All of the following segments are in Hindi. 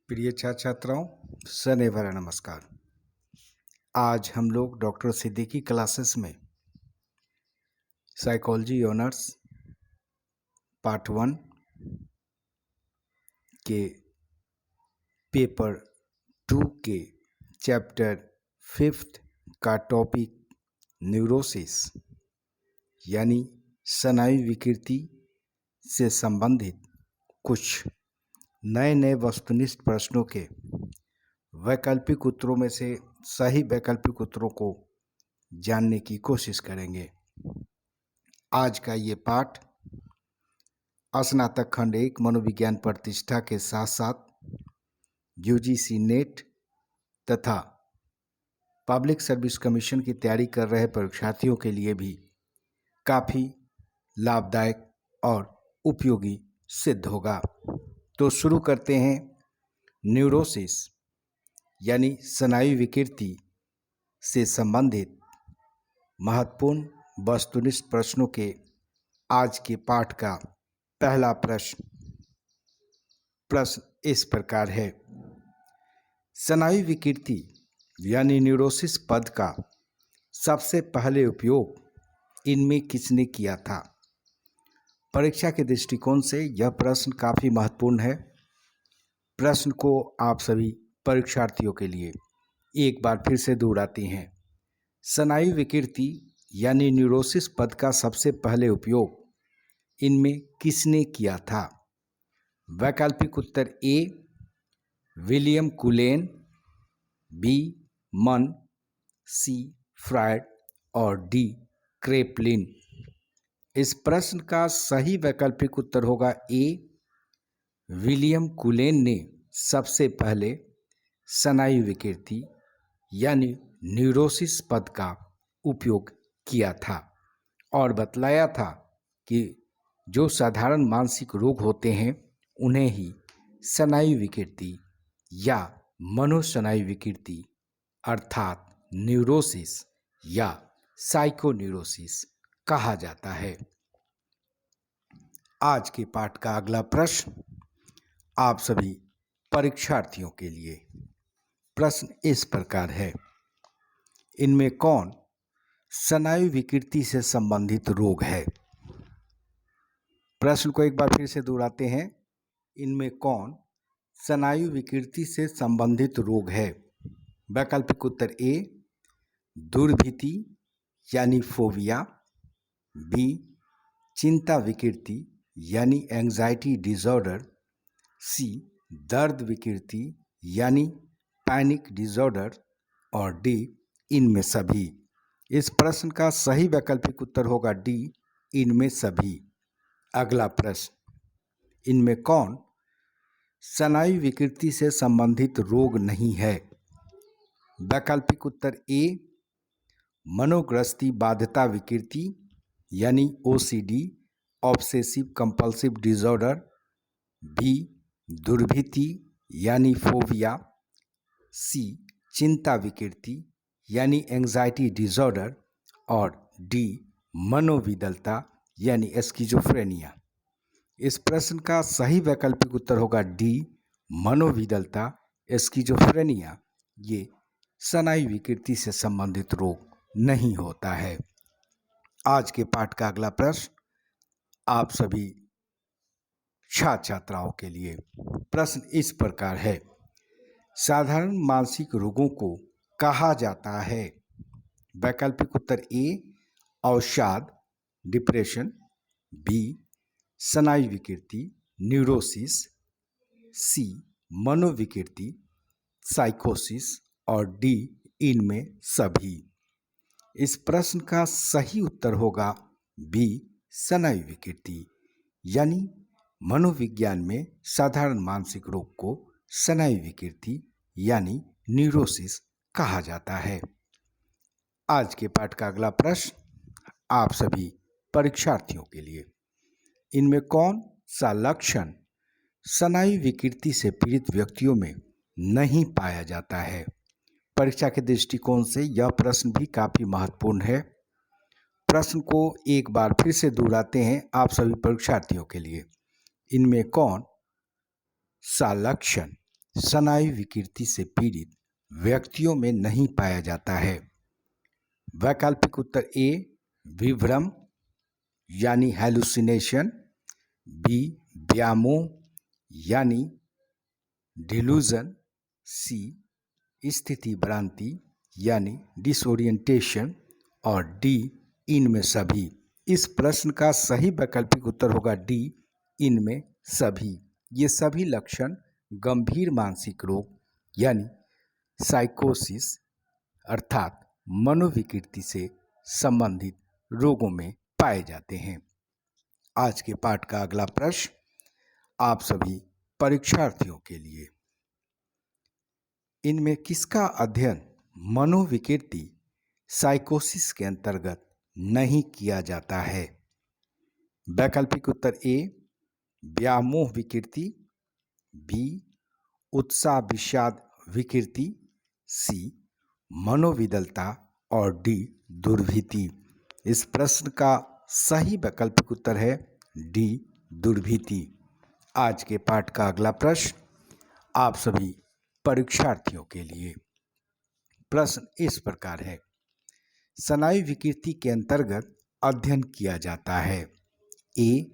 प्रिय छात्र छात्राओं, सनेवरा नमस्कार। आज हम लोग डॉक्टर सिद्दीकी क्लासेस में साइकोलॉजी ऑनर्स पार्ट 1 के पेपर 2 के चैप्टर 5 का टॉपिक न्यूरोसिस यानी स्नायु विकृति से संबंधित कुछ नए वस्तुनिष्ठ प्रश्नों के वैकल्पिक उत्तरों में से सही वैकल्पिक उत्तरों को जानने की कोशिश करेंगे। आज का ये पाठ स्नातक खंड 1 मनोविज्ञान प्रतिष्ठा के साथ साथ यूजीसी नेट तथा पब्लिक सर्विस कमीशन की तैयारी कर रहे परीक्षार्थियों के लिए भी काफ़ी लाभदायक और उपयोगी सिद्ध होगा। तो शुरू करते हैं न्यूरोसिस यानी स्नायु विकृति से संबंधित महत्वपूर्ण वस्तुनिष्ठ प्रश्नों के आज के पाठ का पहला प्रश्न इस प्रकार है। स्नायु विकृति यानी न्यूरोसिस पद का सबसे पहले उपयोग इनमें किसने किया था? परीक्षा के दृष्टिकोण से यह प्रश्न काफ़ी महत्वपूर्ण है। प्रश्न को आप सभी परीक्षार्थियों के लिए एक बार फिर से दोहराते हैं। स्नायु विकृति यानी न्यूरोसिस पद का सबसे पहले उपयोग इनमें किसने किया था? वैकल्पिक उत्तर ए विलियम कुलेन, बी मन, सी फ्रायड और डी क्रेपलिन। इस प्रश्न का सही वैकल्पिक उत्तर होगा ए विलियम कुलेन ने सबसे पहले स्नायु विकृति यानी न्यूरोसिस पद का उपयोग किया था और बतलाया था कि जो साधारण मानसिक रोग होते हैं उन्हें ही स्नायु विकृति या मनोस्नायु विकृति अर्थात न्यूरोसिस या साइकोन्यूरोसिस कहा जाता है। आज के पाठ का अगला प्रश्न आप सभी परीक्षार्थियों के लिए प्रश्न इस प्रकार है। इनमें कौन स्नायु विकृति से संबंधित रोग है? प्रश्न को एक बार फिर से दोहराते हैं। इनमें कौन स्नायु विकृति से संबंधित रोग है? वैकल्पिक उत्तर ए दुर्भीति यानी फोबिया, बी चिंता विकृति यानी एंजाइटी डिसऑर्डर, सी दर्द विकृति यानी पैनिक डिसऑर्डर और डी इनमें सभी। इस प्रश्न का सही वैकल्पिक उत्तर होगा डी इनमें सभी। अगला प्रश्न, इनमें कौन स्नायु विकृति से संबंधित रोग नहीं है? वैकल्पिक उत्तर ए मनोग्रस्ती बाध्यता विकृति यानी OCD obsessive compulsive disorder, B दुर्भीति यानी फोबिया, सी चिंता विकृति यानी एंजाइटी डिसऑर्डर और डी मनोविदलता यानी स्किज़ोफ्रेनिया। इस प्रश्न का सही वैकल्पिक उत्तर होगा डी मनोविदलता स्किज़ोफ्रेनिया। ये स्नायु विकृति से संबंधित रोग नहीं होता है। आज के पाठ का अगला प्रश्न आप सभी छात्र छात्राओं के लिए प्रश्न इस प्रकार है। साधारण मानसिक रोगों को कहा जाता है? वैकल्पिक उत्तर ए अवसाद डिप्रेशन, बी स्नायु विकृति न्यूरोसिस, सी मनोविकृति साइकोसिस और डी इनमें सभी। इस प्रश्न का सही उत्तर होगा बी स्नायु विकृति यानी मनोविज्ञान में साधारण मानसिक रोग को स्नायु विकृति यानी न्यूरोसिस कहा जाता है। आज के पाठ का अगला प्रश्न आप सभी परीक्षार्थियों के लिए। इनमें कौन सा लक्षण स्नायु विकृति से पीड़ित व्यक्तियों में नहीं पाया जाता है? परीक्षा के दृष्टिकोण से यह प्रश्न भी काफ़ी महत्वपूर्ण है। प्रश्न को एक बार फिर से दोहराते हैं आप सभी परीक्षार्थियों के लिए। इनमें कौन सा लक्षण स्नायु विकृति से पीड़ित व्यक्तियों में नहीं पाया जाता है। वैकल्पिक उत्तर ए विभ्रम यानी हेलुसिनेशन, बी व्यामोह यानी डिलूजन, सी स्थिति भ्रांति यानी डिसोरिएंटेशन और डी इनमें सभी। इस प्रश्न का सही वैकल्पिक उत्तर होगा डी इनमें सभी। ये सभी लक्षण गंभीर मानसिक रोग यानी साइकोसिस अर्थात मनोविकृति से संबंधित रोगों में पाए जाते हैं। आज के पाठ का अगला प्रश्न आप सभी परीक्षार्थियों के लिए, इनमें किसका अध्ययन मनोविकृति साइकोसिस के अंतर्गत नहीं किया जाता है? वैकल्पिक उत्तर ए व्यामोह विकृति, बी उत्साह विषाद विकृति, सी मनोविदलता और डी दुर्भीति। इस प्रश्न का सही वैकल्पिक उत्तर है डी दुर्भीति। आज के पाठ का अगला प्रश्न आप सभी परीक्षार्थियों के लिए, प्रश्न इस प्रकार है, स्नायु विकृति के अंतर्गत अध्ययन किया जाता है ए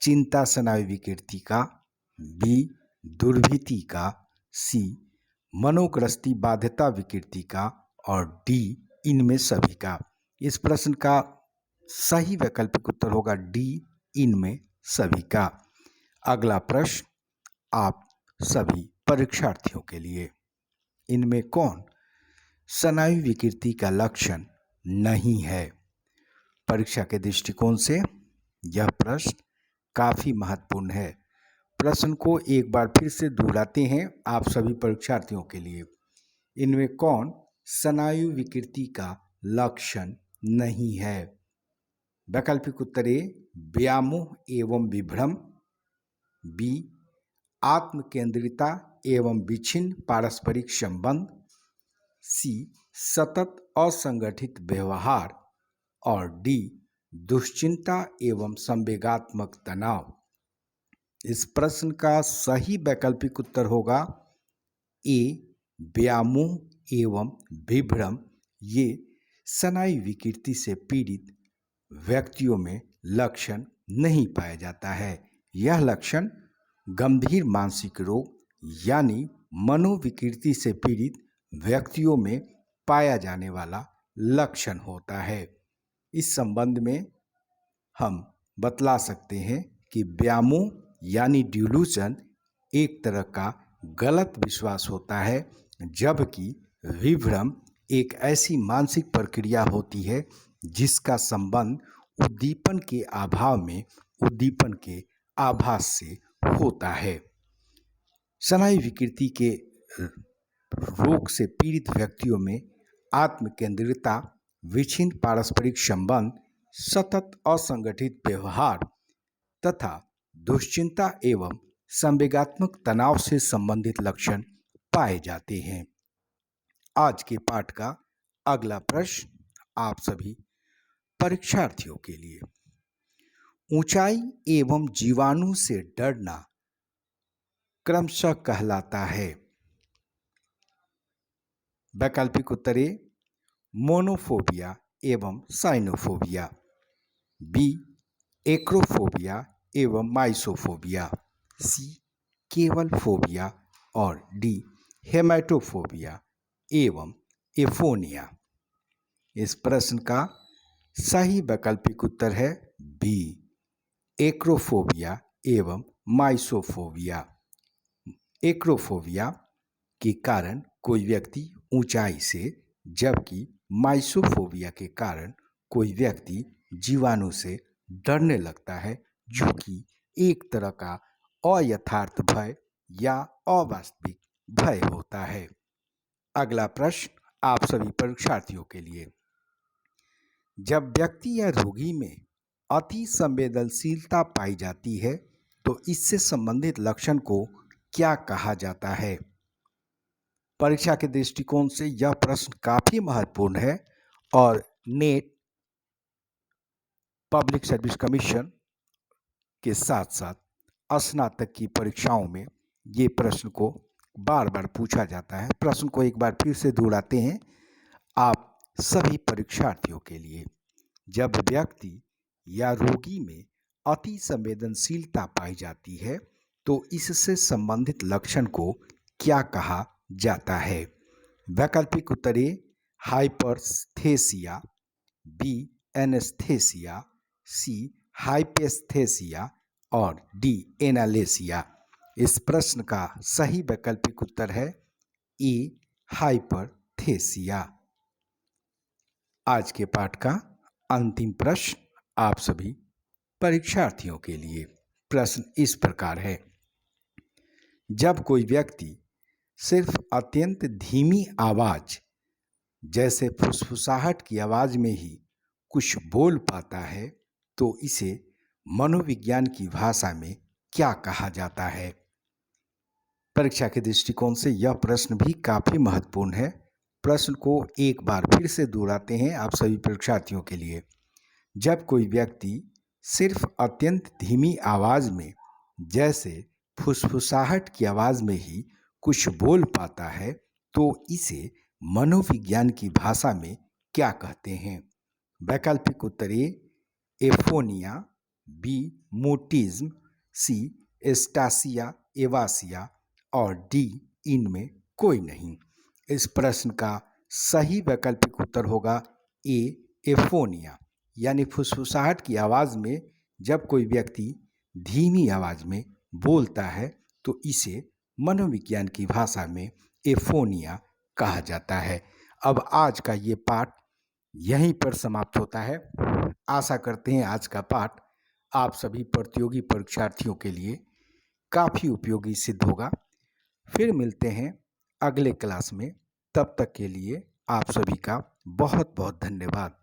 चिंता स्नायु विकृति का, बी दुर्भीति का, सी मनोग्रस्ती बाध्यता विकृति का और डी इनमें सभी का। इस प्रश्न का सही वैकल्पिक उत्तर होगा डी इनमें सभी का। अगला प्रश्न आप सभी परीक्षार्थियों के लिए, इनमें कौन स्नायु विकृति का लक्षण नहीं है? परीक्षा के दृष्टिकोण से यह प्रश्न काफी महत्वपूर्ण है। प्रश्न को एक बार फिर से दोहराते हैं आप सभी परीक्षार्थियों के लिए, इनमें कौन स्नायु विकृति का लक्षण नहीं है? वैकल्पिक उत्तर ए व्यामोह एवं विभ्रम, बी आत्म केंद्रिता एवं विच्छिन्न पारस्परिक संबंध, सी सतत असंगठित व्यवहार और डी दुश्चिंता एवं संवेगात्मक तनाव। इस प्रश्न का सही वैकल्पिक उत्तर होगा ए व्यामोह एवं विभ्रम। ये स्नायु विकृति से पीड़ित व्यक्तियों में लक्षण नहीं पाया जाता है। यह लक्षण गंभीर मानसिक रोग यानी मनोविकृति से पीड़ित व्यक्तियों में पाया जाने वाला लक्षण होता है। इस संबंध में हम बतला सकते हैं कि व्यामोह यानी डिलूजन एक तरह का गलत विश्वास होता है, जबकि विभ्रम एक ऐसी मानसिक प्रक्रिया होती है जिसका संबंध उद्दीपन के अभाव में उद्दीपन के आभास से होता है। स्नायु विकृति के रोग से पीड़ित व्यक्तियों में आत्म केंद्रितता, विच्छिन्न पारस्परिक संबंध, सतत असंगठित व्यवहार तथा दुश्चिंता एवं संवेगात्मक तनाव से संबंधित लक्षण पाए जाते हैं। आज के पाठ का अगला प्रश्न आप सभी परीक्षार्थियों के लिए, ऊंचाई एवं जीवाणु से डरना क्रमशः कहलाता है? वैकल्पिक उत्तर ए मोनोफोबिया एवं साइनोफोबिया, बी एक्रोफोबिया एवं माइसोफोबिया, सी केवल फोबिया और डी हेमाटोफोबिया एवं एफोनिया। इस प्रश्न का सही वैकल्पिक उत्तर है बी एक्रोफोबिया एवं माइसोफोबिया। एक्रोफोबिया के कारण कोई व्यक्ति ऊंचाई से, जबकि माइसोफोबिया के कारण कोई व्यक्ति जीवाणु से डरने लगता है, जो कि एक तरह का अयथार्थ भय या अवास्तविक भय होता है। अगला प्रश्न आप सभी परीक्षार्थियों के लिए, जब व्यक्ति या रोगी में अति संवेदनशीलता पाई जाती है तो इससे संबंधित लक्षण को क्या कहा जाता है? परीक्षा के दृष्टिकोण से यह प्रश्न काफी महत्वपूर्ण है और नेट, पब्लिक सर्विस कमीशन के साथ साथ स्नातक की परीक्षाओं में ये प्रश्न को बार बार पूछा जाता है। प्रश्न को एक बार फिर से दोहराते हैं आप सभी परीक्षार्थियों के लिए। जब व्यक्ति या रोगी में अति संवेदनशीलता पाई जाती है तो इससे संबंधित लक्षण को क्या कहा जाता है? वैकल्पिक उत्तर ए हाइपरस्थेसिया, बी एनेस्थेसिया, सी हाइपेस्थेसिया और डी एनालेसिया। इस प्रश्न का सही वैकल्पिक उत्तर है ए हाइपरथेसिया। आज के पाठ का अंतिम प्रश्न आप सभी परीक्षार्थियों के लिए। प्रश्न इस प्रकार है, जब कोई व्यक्ति सिर्फ अत्यंत धीमी आवाज जैसे फुसफुसाहट की आवाज में ही कुछ बोल पाता है तो इसे मनोविज्ञान की भाषा में क्या कहा जाता है? परीक्षा के दृष्टिकोण से यह प्रश्न भी काफी महत्वपूर्ण है। प्रश्न को एक बार फिर से दोहराते हैं आप सभी परीक्षार्थियों के लिए। जब कोई व्यक्ति सिर्फ अत्यंत धीमी आवाज में जैसे फुसफुसाहट की आवाज में ही कुछ बोल पाता है तो इसे मनोविज्ञान की भाषा में क्या कहते हैं? वैकल्पिक उत्तर ए एफोनिया, बी मोटिज्म, सी एस्टासिया एवासिया और डी इनमें कोई नहीं। इस प्रश्न का सही वैकल्पिक उत्तर होगा ए एफोनिया, यानी फुसफुसाहट की आवाज में जब कोई व्यक्ति धीमी आवाज में बोलता है तो इसे मनोविज्ञान की भाषा में एफोनिया कहा जाता है। अब आज का ये पाठ यहीं पर समाप्त होता है। आशा करते हैं आज का पाठ आप सभी प्रतियोगी परीक्षार्थियों के लिए काफ़ी उपयोगी सिद्ध होगा। फिर मिलते हैं अगले क्लास में। तब तक के लिए आप सभी का बहुत बहुत धन्यवाद।